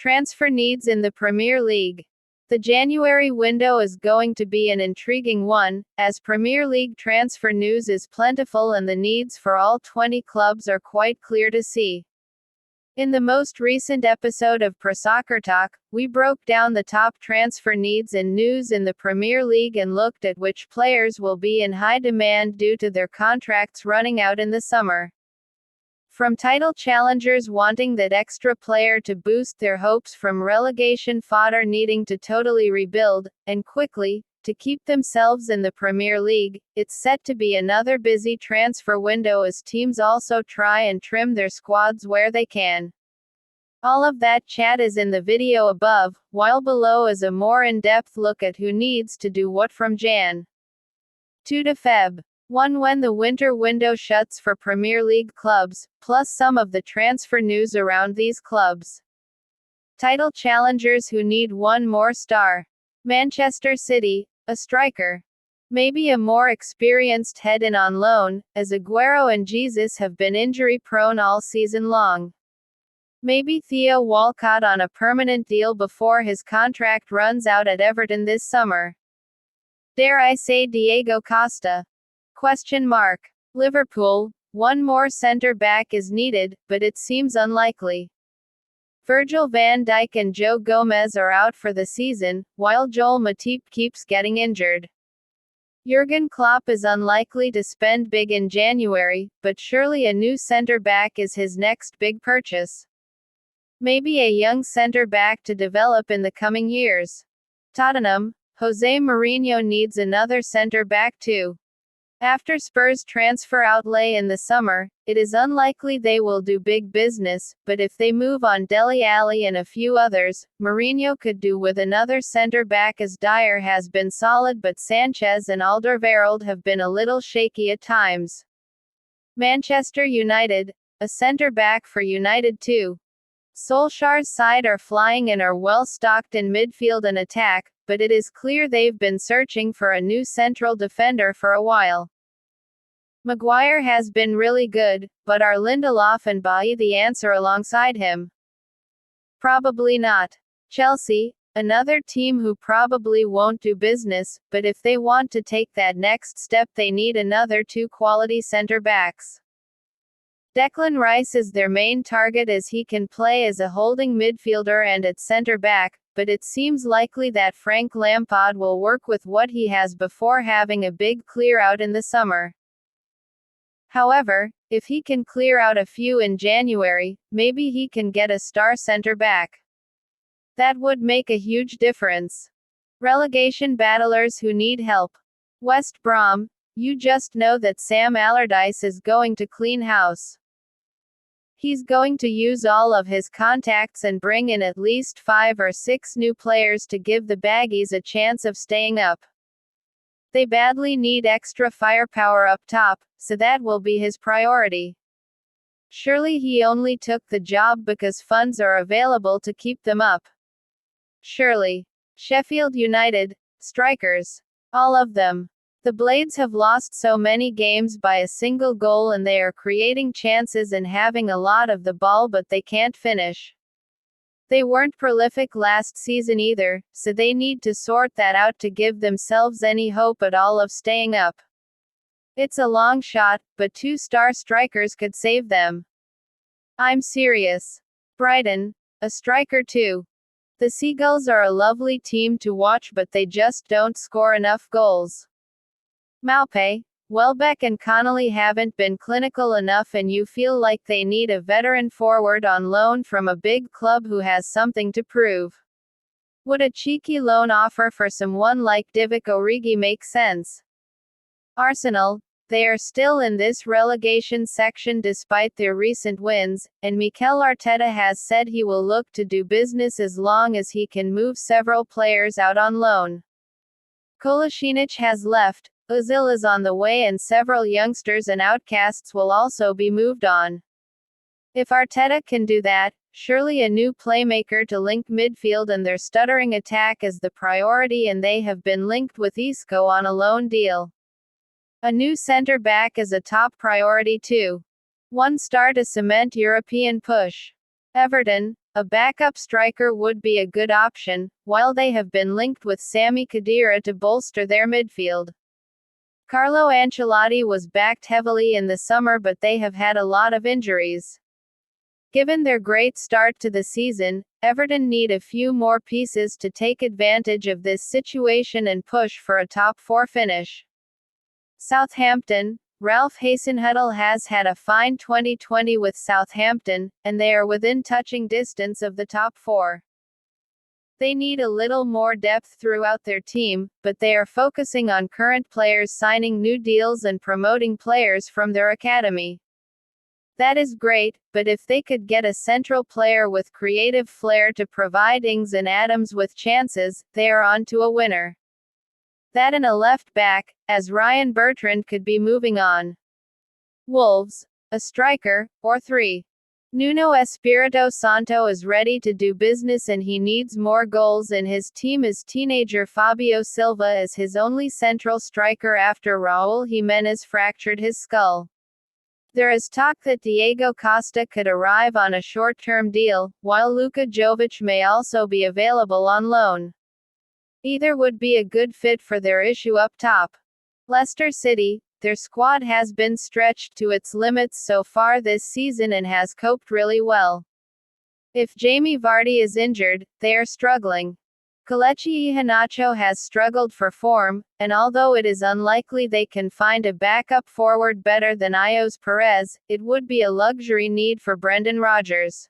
Transfer needs in the Premier League. The January window is going to be an intriguing one, as Premier League transfer news is plentiful and the needs for all 20 clubs are quite clear to see. In the most recent episode of Pro Soccer Talk, we broke down the top transfer needs and news in the Premier League and looked at which players will be in high demand due to their contracts running out in the summer. From title challengers wanting that extra player to boost their hopes, from relegation fodder needing to totally rebuild, and quickly, to keep themselves in the Premier League, it's set to be another busy transfer window as teams also try and trim their squads where they can. All of that chat is in the video above, while below is a more in-depth look at who needs to do what from Jan. 2 to Feb. 1 when the winter window shuts for Premier League clubs, plus some of the transfer news around these clubs. Title challengers who need one more star. Manchester City, a striker. Maybe a more experienced head-in on loan, as Aguero and Jesus have been injury-prone all season long. Maybe Theo Walcott on a permanent deal before his contract runs out at Everton this summer. Dare I say Diego Costa? ? Liverpool, one more centre-back is needed, but it seems unlikely. Virgil van Dijk and Joe Gomez are out for the season, while Joel Matip keeps getting injured. Jurgen Klopp is unlikely to spend big in January, but surely a new centre-back is his next big purchase. Maybe a young centre-back to develop in the coming years. Tottenham, Jose Mourinho needs another centre-back too. After Spurs' transfer outlay in the summer, it is unlikely they will do big business, but if they move on Dele Alli and a few others, Mourinho could do with another centre-back, as Dyer has been solid but Sanchez and Alderweireld have been a little shaky at times. Manchester United, a centre-back for United too. Solskjaer's side are flying and are well stocked in midfield and attack, but it is clear they've been searching for a new central defender for a while. Maguire has been really good, but are Lindelof and Bailly the answer alongside him? Probably not. Chelsea, another team who probably won't do business, but if they want to take that next step they need another 2 quality centre-backs. Declan Rice is their main target as he can play as a holding midfielder and at centre-back, but it seems likely that Frank Lampard will work with what he has before having a big clear-out in the summer. However, if he can clear out a few in January, maybe he can get a star centre-back. That would make a huge difference. Relegation battlers who need help. West Brom, you just know that Sam Allardyce is going to clean house. He's going to use all of his contacts and bring in at least 5 or 6 new players to give the Baggies a chance of staying up. They badly need extra firepower up top, so that will be his priority. Surely he only took the job because funds are available to keep them up. Surely. Sheffield United, strikers. All of them. The Blades have lost so many games by a single goal and they are creating chances and having a lot of the ball but they can't finish. They weren't prolific last season either, so they need to sort that out to give themselves any hope at all of staying up. It's a long shot, but 2 star strikers could save them. I'm serious. Brighton, a striker too. The Seagulls are a lovely team to watch but they just don't score enough goals. Maupay, Welbeck and Connolly haven't been clinical enough and you feel like they need a veteran forward on loan from a big club who has something to prove. Would a cheeky loan offer for someone like Divock Origi make sense? Arsenal, they are still in this relegation section despite their recent wins, and Mikel Arteta has said he will look to do business as long as he can move several players out on loan. Kolasinac has left, Ozil is on the way and several youngsters and outcasts will also be moved on. If Arteta can do that, surely a new playmaker to link midfield and their stuttering attack is the priority and they have been linked with Isco on a loan deal. A new centre-back is a top priority too. 1 star to cement European push. Everton, a backup striker would be a good option, while they have been linked with Sami Khedira to bolster their midfield. Carlo Ancelotti was backed heavily in the summer, but they have had a lot of injuries. Given their great start to the season, Everton need a few more pieces to take advantage of this situation and push for a top 4 finish. Southampton. Ralph Hasenhüttl has had a fine 2020 with Southampton, and they are within touching distance of the top 4. They need a little more depth throughout their team, but they are focusing on current players signing new deals and promoting players from their academy. That is great, but if they could get a central player with creative flair to provide Ings and Adams with chances, they are on to a winner. That and a left back, as Ryan Bertrand could be moving on. Wolves. A striker, or 3. Nuno Espirito Santo is ready to do business and he needs more goals in his team as teenager Fabio Silva is his only central striker after Raul Jimenez fractured his skull. There is talk that Diego Costa could arrive on a short-term deal, while Luka Jovic may also be available on loan. Either would be a good fit for their issue up top. Leicester City. Their squad has been stretched to its limits so far this season and has coped really well. If Jamie Vardy is injured, they are struggling. Kelechi Iheanacho has struggled for form, and although it is unlikely they can find a backup forward better than Ayoze Perez, it would be a luxury need for Brendan Rodgers.